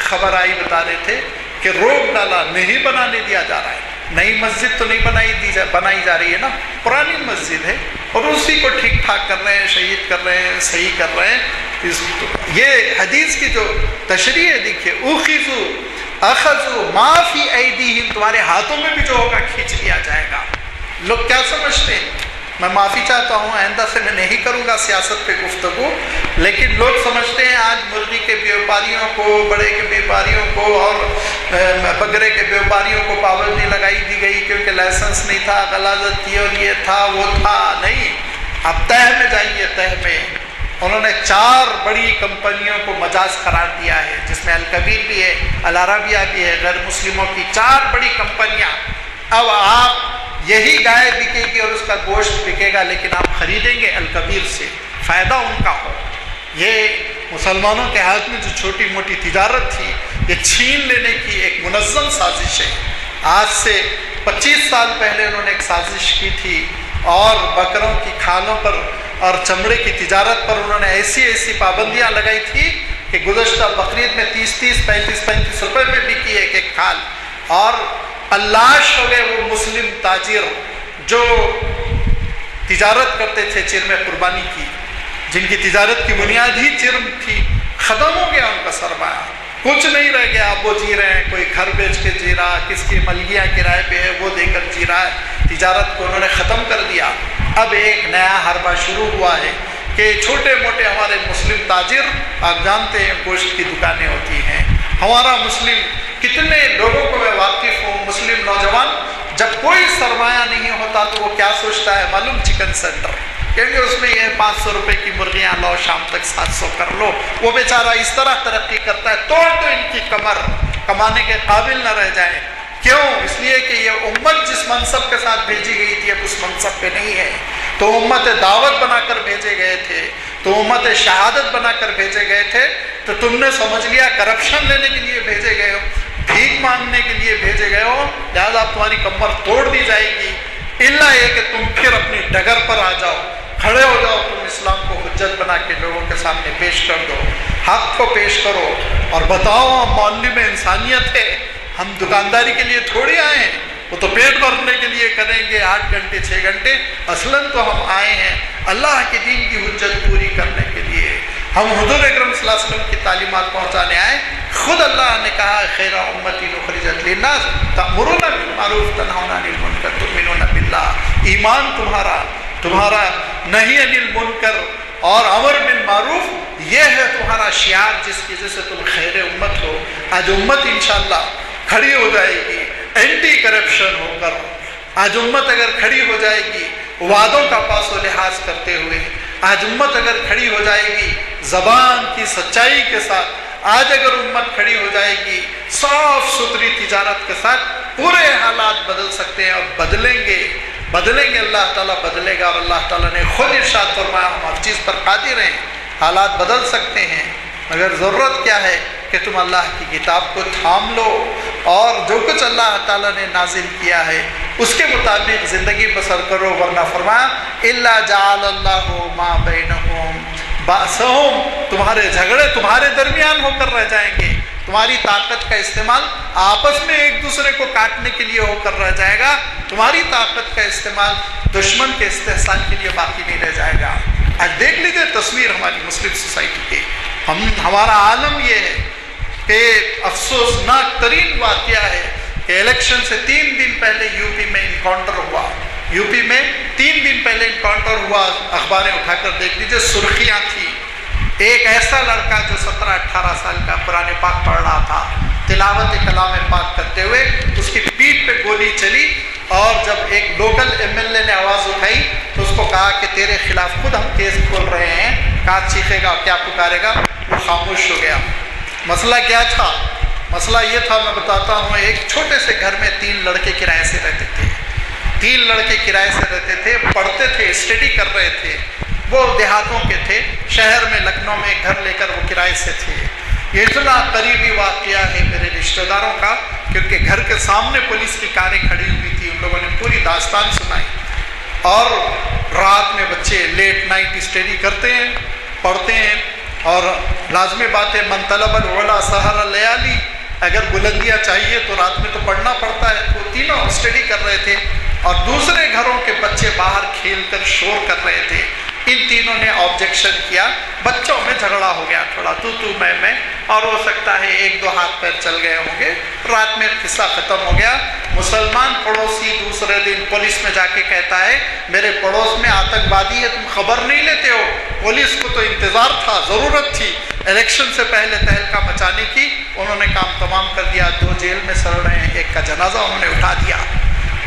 خبر آئی، بتا رہے تھے کہ روک ڈالا، نہیں بنانے دیا جا رہا ہے۔ نئی مسجد تو نہیں بنائی جا رہی ہے نا، پرانی مسجد ہے، اور اسی کو ٹھیک ٹھاک کر رہے ہیں، شہید کر رہے ہیں، صحیح کر رہے ہیں۔ یہ حدیث کی جو تشریح ہے دیکھیے، اخذوا اخذوا ما فی ایدیہم، تمہارے ہاتھوں میں بھی جو ہوگا کھینچ لیا جائے گا۔ لوگ کیا سمجھتے ہیں؟ میں معافی چاہتا ہوں، آئندہ سے میں نہیں کروں گا سیاست پہ گفتگو، لیکن لوگ سمجھتے ہیں آج مرغی کے بیوپاریوں کو، بڑے کے بیوپاریوں کو اور بکرے کے بیوپاریوں کو پابندی لگائی دی گئی کیونکہ لائسنس نہیں تھا، غلاظت تھی اور یہ تھا وہ تھا۔ نہیں، اب تہ میں جائیے، تہ میں انہوں نے 4 بڑی کمپنیوں کو مجاز قرار دیا ہے، جس میں الکبیر بھی ہے، العربیہ بھی ہے، غیر مسلموں کی 4 بڑی کمپنیاں۔ اب آپ یہی گائے بکے گی اور اس کا گوشت بکے گا، لیکن آپ خریدیں گے الکبیر سے، فائدہ ان کا ہو۔ یہ مسلمانوں کے ہاتھ میں جو چھوٹی موٹی تجارت تھی، یہ چھین لینے کی ایک منظم سازش ہے۔ آج سے 25 سال پہلے انہوں نے ایک سازش کی تھی اور بکروں کی کھالوں پر اور چمڑے کی تجارت پر انہوں نے ایسی پابندیاں لگائی تھی کہ گزشتہ بقرعید میں 30 35 روپے میں بکی ایک ایک کھال، اور پلاش ہو گئے وہ مسلم تاجر جو تجارت کرتے تھے چرم قربانی کی، جن کی تجارت کی بنیاد ہی چرم تھی، ختم ہو گیا ان کا سرمایہ، کچھ نہیں رہ گیا۔ اب وہ جی رہے ہیں، کوئی گھر بیچ کے جی رہا، کس کی ملگیاں کرائے پہ ہے وہ دے کر جی رہا ہے، تجارت کو انہوں نے ختم کر دیا۔ اب ایک نیا حربہ شروع ہوا ہے کہ چھوٹے موٹے ہمارے مسلم تاجر، آپ جانتے ہیں گوشت کی دکانیں ہوتی ہیں، ہمارا مسلم، کتنے لوگوں کو میں واقف ہوں، مسلم نوجوان جب کوئی سرمایہ نہیں ہوتا تو وہ کیا سوچتا ہے معلوم؟ چکن سینٹر، کیونکہ اس میں یہ 500 روپے کی مرغیاں لو، شام تک 700 کر لو۔ وہ بیچارہ اس طرح ترقی کرتا ہے، توڑ دو ان کی کمر، کمانے کے قابل نہ رہ جائیں۔ کیوں؟ اس لیے کہ یہ امت جس منصب کے ساتھ بھیجی گئی تھی اب اس منصب پہ نہیں ہے۔ تو امت دعوت بنا کر بھیجے گئے تھے، تو امت شہادت بنا کر بھیجے گئے تھے، تو تم نے سمجھ لیا کرپشن لینے کے لیے بھیجے گئے ہو، بھیک مانگنے کے لیے بھیجے گئے ہو، لہٰذا اب تمہاری کمر توڑ دی جائے گی، الا یہ کہ تم پھر اپنی ڈگر پر آ جاؤ، کھڑے ہو جاؤ، تم اسلام کو حجت بنا کے لوگوں کے سامنے پیش کر دو، حق کو پیش کرو اور بتاؤ ہم معاملے میں انسانیت ہے، ہم دکانداری کے لیے تھوڑی آئے ہیں، وہ تو پیٹ بھرنے کے لیے کریں گے 8 گھنٹے 6 گھنٹے، اصلاً تو ہم آئے ہیں اللہ کے دین کی حجت پوری کرنے کے لیے، ہم حضور اکرم صلی اللہ علیہ وسلم کی تعلیمات پہنچانے آئے۔ خود اللہ نے کہا خیر امتی اخرجت للناس تأمرون بالمعروف تنہون عن المنکر تؤمنون باللہ، ایمان تمہارا نہی عن المنکر اور امر بالمعروف، یہ ہے تمہارا شعار جس کی وجہ سے تم خیر امت ہو۔ آج امت انشاءاللہ کھڑی ہو جائے گی اینٹی کرپشن ہو کر، آج امت اگر کھڑی ہو جائے گی وعدوں کا پاس و لحاظ کرتے ہوئے، آج امت اگر کھڑی ہو جائے گی زبان کی سچائی کے ساتھ، آج اگر امت کھڑی ہو جائے گی صاف ستھری تجارت کے ساتھ، پورے حالات بدل سکتے ہیں اور بدلیں گے، اللہ تعالیٰ بدلے گا، اور اللہ تعالیٰ نے خود ارشاد فرمایا ہم ہر چیز پر قادر ہیں، حالات بدل سکتے ہیں، مگر ضرورت کیا ہے کہ تم اللہ کی کتاب کو تھام لو اور جو کچھ اللہ تعالیٰ نے نازل کیا ہے اس کے مطابق زندگی بسر کرو، ورنہ فرمایا الا جعل اللہ ما بینہم بأسہم، تمہارے جھگڑے تمہارے درمیان ہو کر رہ جائیں گے، تمہاری طاقت کا استعمال آپس میں ایک دوسرے کو کاٹنے کے لیے ہو کر رہ جائے گا، تمہاری طاقت کا استعمال دشمن کے استحصال کے لیے باقی نہیں رہ جائے گا۔ آج دیکھ لیجیے تصویر ہماری مسلم سوسائٹی کی، ہمارا عالم یہ ہے کہ افسوسناک ترین واقعہ ہے کہ الیکشن سے 3 دن پہلے یو پی میں انکاؤنٹر ہوا، یو پی میں 3 دن پہلے انکاؤنٹر ہوا، اخباریں اٹھا کر دیکھ لیجیے، سرخیاں تھیں، ایک ایسا لڑکا جو 17-18 سال کا قرآن پاک پڑھ رہا تھا، تلاوت کلام پاک کرتے ہوئے اس کی پیٹھ پہ گولی چلی، اور جب ایک لوکل ایم ایل اے نے آواز اٹھائی تو اس کو کہا کہ تیرے خلاف خود ہم کیس کھول رہے ہیں، کہاں چیخے گا کیا پکارے گا، وہ خاموش ہو گیا۔ مسئلہ کیا تھا؟ مسئلہ یہ تھا، میں بتاتا ہوں، ایک چھوٹے سے گھر میں 3 لڑکے کرائے سے رہتے تھے، 3 لڑکے کرائے سے رہتے تھے، پڑھتے تھے، اسٹڈی کر رہے تھے، وہ دیہاتوں کے تھے، شہر میں لکھنؤ میں گھر لے کر وہ کرائے سے تھے۔ یہ اتنا قریبی واقعہ ہے میرے رشتہ داروں کا، کیونکہ گھر کے سامنے پولیس کی کاریں کھڑی ہوئی تھی، ان لوگوں نے پوری داستان سنائی، اور رات میں بچے لیٹ نائٹ اسٹڈی کرتے ہیں، پڑھتے ہیں، اور لازمی بات ہے من طلب العلا سحر اللیالی، اگر بلندیاں چاہیے تو رات میں تو پڑھنا پڑتا ہے، وہ تینوں اسٹڈی کر رہے تھے، اور دوسرے گھروں کے بچے باہر کھیل کر شور کر رہے تھے، ان تینوں نے آبجیکشن کیا، بچوں میں جھگڑا ہو گیا تھوڑا تو میں، اور ہو سکتا ہے ایک دو ہاتھ پیر چل گئے ہوں گے، رات میں قصہ ختم ہو گیا۔ مسلمان پڑوسی دوسرے دن پولیس میں جا کے کہتا ہے میرے پڑوس میں آتنکوادی ہے، تم خبر نہیں لیتے ہو؟ پولیس کو تو انتظار تھا، ضرورت تھی الیکشن سے پہلے تہلکہ مچانے کی، انہوں نے کام تمام کر دیا، 2 جیل میں سڑ رہے ہیں، ایک کا جنازہ انہوں نے اٹھا دیا۔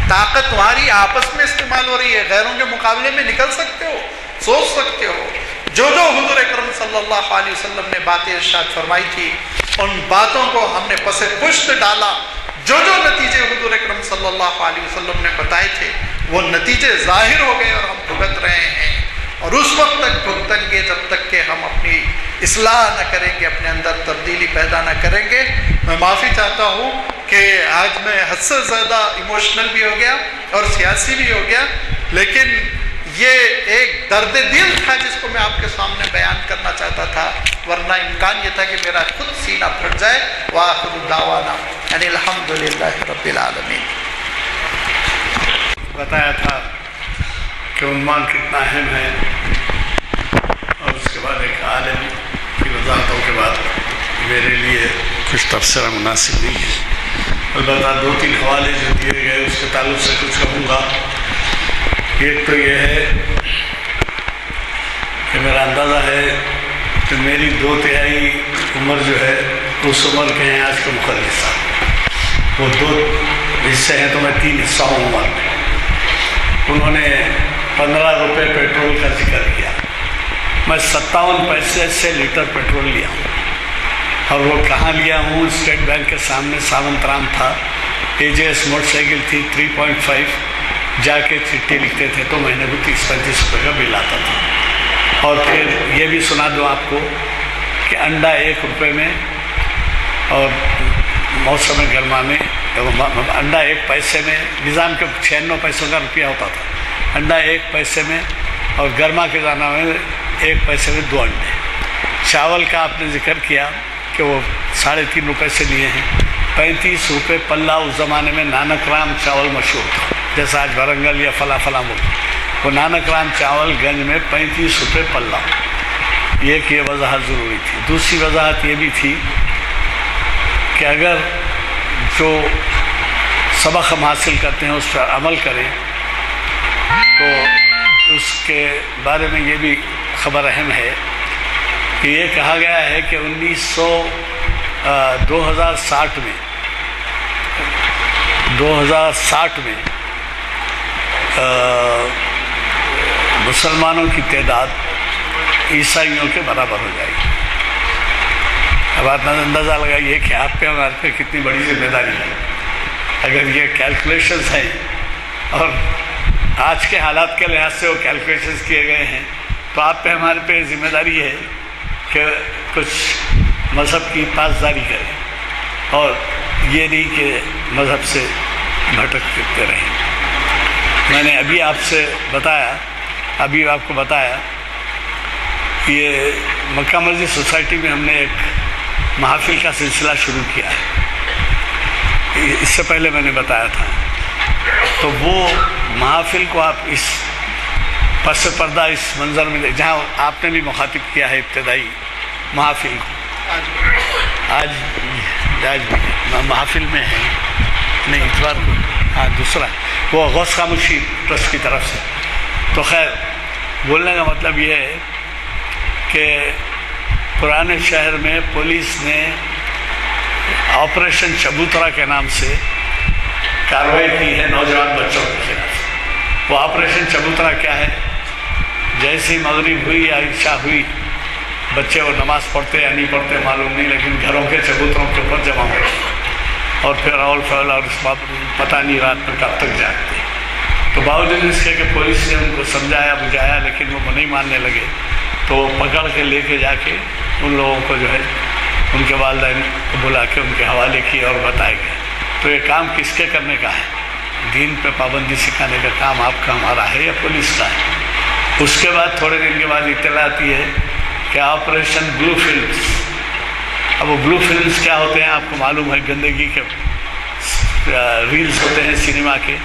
طاقت تمہاری آپس میں استعمال ہو رہی ہے، غیروں کے مقابلے میں نکل سکتے ہو، سوچ سکتے ہو۔ جو حضور اکرم صلی اللہ علیہ وسلم نے باتیں ارشاد فرمائی تھی ان باتوں کو ہم نے پس پشت ڈالا، جو نتیجے حضور اکرم صلی اللہ علیہ وسلم نے بتائے تھے وہ نتیجے ظاہر ہو گئے اور ہم بھگت رہے ہیں، اور اس وقت تک بھگتیں گے جب تک کہ ہم اپنی اصلاح نہ کریں گے، اپنے اندر تبدیلی پیدا نہ کریں گے۔ میں معافی چاہتا ہوں کہ آج میں حد سے زیادہ ایموشنل بھی ہو گیا اور سیاسی بھی ہو گیا، لیکن یہ ایک درد دل تھا جس کو میں آپ کے سامنے بیان کرنا چاہتا تھا، ورنہ امکان یہ تھا کہ میرا خود سینہ پھٹ جائے۔ وآخر دعوانا یعنی الحمدللہ رب العالمین۔ بتایا تھا کہ عنوان کتنا اہم ہے، اور اس کے بعد ایک عالم کی وضاحتوں کے بعد میرے لیے کچھ تبصرہ مناسب نہیں ہے، البتہ 2-3 حوالے جو دیے گئے اس کے تعلق سے کچھ کہوں گا۔ ایک تو یہ ہے کہ میرا اندازہ ہے کہ میری 2/3 عمر جو ہے اس عمر کے ہیں آج کے مخلص صاحب، وہ 2 حصے ہیں تو میں 3 حصہ ہوں عمر میں۔ انہوں نے 15 روپے پیٹرول کا ذکر کیا، میں 57 پیسے سے لیٹر پیٹرول لیا ہوں، اور وہ کہاں لیا ہوں؟ اسٹیٹ بینک کے سامنے ساونت رام تھا، AJS موٹر سائیکل تھی 3.5، جا کے چٹھی لکھتے تھے تو مہینے کو 30-35 روپے کا بل آتا تھا۔ اور پھر یہ بھی سنا دوں آپ کو کہ انڈا 1 روپے میں، اور موسم گرما میں انڈا 1 پیسے میں، نظام کے 96 پیسوں کا روپیہ ہوتا تھا، انڈا 1 پیسے میں، اور گرما کے زمانے میں 1 پیسے میں 2 انڈے۔ چاول کا آپ نے ذکر کیا کہ وہ 3.5 روپے سے لیے ہیں، 35 روپے پلہ اس زمانے میں نانک رام چاول مشہور تھا، جیسا آج ورنگل یا فلاں ملک، وہ نانک رام چاول گنج میں 35 روپے پلہ۔ ایک یہ وضاحت ضروری تھی۔ دوسری وضاحت یہ بھی تھی کہ اگر جو سبق ہم حاصل کرتے ہیں اس پر عمل کریں تو اس کے بارے میں یہ بھی خبر اہم ہے کہ یہ کہا گیا ہے کہ 2060 میں مسلمانوں کی تعداد عیسائیوں کے برابر ہو جائے گی۔ اب آپ اندازہ لگائیے کہ آپ پہ ہمارے پہ کتنی بڑی ذمہ داری ہے۔ اگر یہ کیلکولیشنز ہیں اور آج کے حالات کے لحاظ سے وہ کیلکولیشنز کیے گئے ہیں، تو آپ پہ ہمارے پہ ذمہ داری ہے کہ کچھ مذہب کی پاسداری کریں، اور یہ نہیں کہ مذہب سے بھٹکتے رہیں۔ میں نے ابھی آپ کو بتایا یہ مکہ مسجد سوسائٹی میں ہم نے ایک محافل کا سلسلہ شروع کیا ہے، اس سے پہلے میں نے بتایا تھا۔ تو وہ محافل کو آپ اس پس پردہ اس منظر میں جہاں آپ نے بھی مخاطب کیا ہے ابتدائی محافل کو، آج محافل میں ہے نہیں اتوار کو، ہاں دوسرا وہ غوث خاموشی ٹرسٹ کی طرف سے۔ تو خیر بولنے کا مطلب یہ ہے کہ پرانے شہر میں پولیس نے آپریشن چبوترا کے نام سے کارروائی کی ہے نوجوان بچوں کے خلاف۔ وہ آپریشن چبوترا کیا ہے؟ جیسی مغرب ہوئی یا عشاء ہوئی، بچے وہ نماز پڑھتے یا نہیں پڑھتے معلوم نہیں، لیکن گھروں کے چبوتروں کے اوپر جمع ہوتے اور پھر اول فول اور اس بات پتہ نہیں رات میں کب تک جاگتے۔ تو باوجود اس کے کہ پولیس نے ان کو سمجھایا بجھایا لیکن وہ نہیں ماننے لگے، تو وہ پکڑ کے لے کے جا کے ان لوگوں کو جو ہے ان کے والدین کو بلا کے ان کے حوالے کیے اور بتائے گئے۔ تو یہ کام کس کے کرنے کا ہے؟ دین پہ پابندی سکھانے کا کام آپ کا ہمارا ہے یا پولیس کا ہے؟ اس کے بعد تھوڑے دن کے بعد اطلاع آتی ہے کہ آپریشن بلو فلمز۔ اب وہ بلو فلمز کیا ہوتے ہیں آپ کو معلوم ہے، گندگی کے ریلز ہوتے ہیں سنیما کے،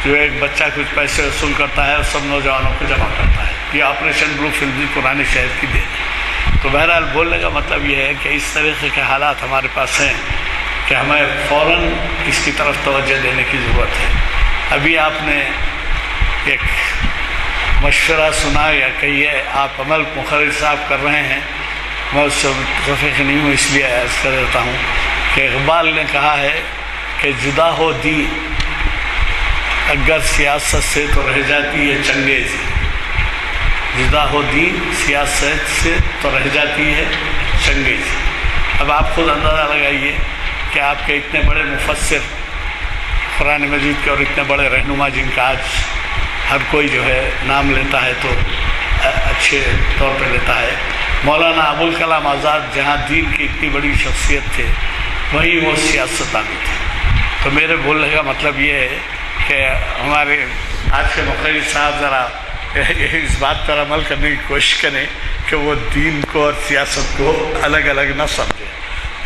جو ایک بچہ کچھ پیسے وصول کرتا ہے اور سب نوجوانوں کو جمع کرتا ہے۔ یہ آپریشن بلو فلم بھی قرآن شہر کی دین ہے۔ تو بہرحال بولنے کا مطلب یہ ہے کہ اس طریقے کے حالات ہمارے پاس ہیں کہ ہمیں فوراً اس کی طرف توجہ دینے کی ضرورت ہے۔ ابھی آپ نے ایک مشورہ سنا یا کہیے آپ عمل مخرج صاحب کر رہے ہیں، میں اس سے متفق نہیں ہوں، اس لیے عرض کر دیتا ہوں کہ اقبال نے کہا ہے کہ جدا ہو دین اگر سیاست سے تو رہ جاتی ہے چنگیز، جدا ہو دین سیاست سے تو رہ جاتی ہے چنگیز۔ اب آپ خود اندازہ لگائیے کہ آپ کے اتنے بڑے مفسر قرآن مجید کے اور اتنے بڑے رہنما جن کا آج ہر کوئی جو ہے نام لیتا ہے تو اچھے طور پہ لیتا ہے، مولانا ابوالکلام آزاد جہاں دین کی اتنی بڑی شخصیت تھے وہیں وہ سیاستدانی تھے۔ تو میرے بولنے کا مطلب یہ ہے کہ ہمارے آج کے مخرج صاحب ذرا اس بات پر عمل کرنے کی کوشش کریں کہ وہ دین کو اور سیاست کو الگ الگ نہ سمجھیں۔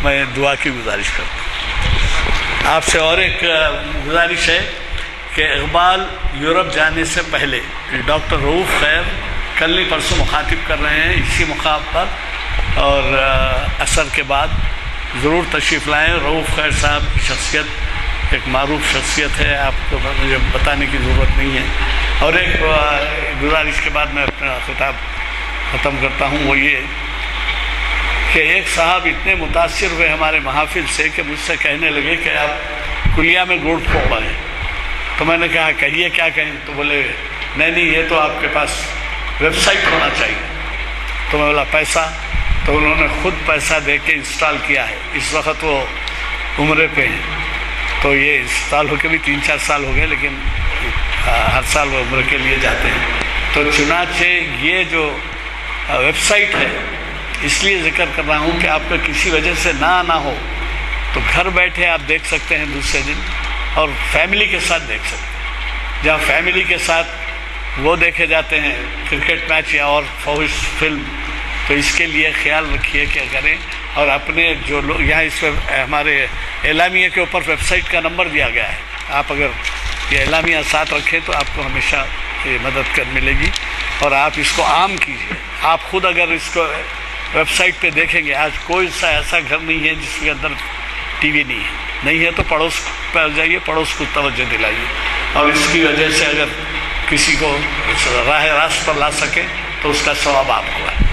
میں دعا کی گزارش کرتا ہوں آپ سے۔ اور ایک گزارش ہے کہ اقبال یورپ جانے سے پہلے ڈاکٹر رؤوف خیر کل نہیں پرسوں مخاطب کر رہے ہیں اسی مقام پر، اور عصر کے بعد ضرور تشریف لائیں۔ رؤوف خیر صاحب کی شخصیت ایک معروف شخصیت ہے، آپ کو مجھے بتانے کی ضرورت نہیں ہے۔ اور ایک گزارش کے بعد میں اپنا خطاب ختم کرتا ہوں، وہ یہ کہ ایک صاحب اتنے متاثر ہوئے ہمارے محافل سے کہ مجھ سے کہنے لگے کہ آپ کلیہ میں گڑ پھونک رہے ہیں۔ تو میں نے کہا کہیے کیا کہیں؟ تو بولے نہیں یہ تو آپ کے پاس ویب سائٹ ہونا چاہیے۔ تو میں بولا پیسہ؟ تو انہوں نے خود پیسہ دے کے انسٹال کیا ہے۔ اس وقت وہ عمرے پہ ہیں، تو یہ انسٹال ہو کے بھی 3-4 سال ہو گئے، لیکن ہر سال وہ عمرے کے لیے جاتے ہیں۔ تو چنانچہ یہ جو ویب سائٹ ہے، اس لیے ذکر کر رہا ہوں کہ آپ کو کسی وجہ سے نہ آنا ہو تو گھر بیٹھے آپ دیکھ سکتے ہیں دوسرے دن، اور فیملی کے ساتھ دیکھ سکتے ہیں۔ جہاں فیملی کے ساتھ وہ دیکھے جاتے ہیں کرکٹ میچ یا اور فوج فلم، تو اس کے لیے خیال رکھیے کہ کریں، اور اپنے جو لوگ یہاں اس پہ ہمارے اعلامیہ کے اوپر ویب سائٹ کا نمبر دیا گیا ہے، آپ اگر یہ اعلامیہ ساتھ رکھیں تو آپ کو ہمیشہ یہ مدد ملے گی، اور آپ اس کو عام کیجیے۔ آپ خود اگر اس کو ویب سائٹ پہ دیکھیں گے، آج کوئی سا ایسا گھر نہیں ہے جس کے اندر ٹی وی نہیں ہے، تو پڑوس پہ جائیے، پڑوس کو توجہ دلائیے، اور اس کی وجہ سے اگر کسی کو راہ راست پر لا سکے تو اس کا ثواب آپ کو ہے۔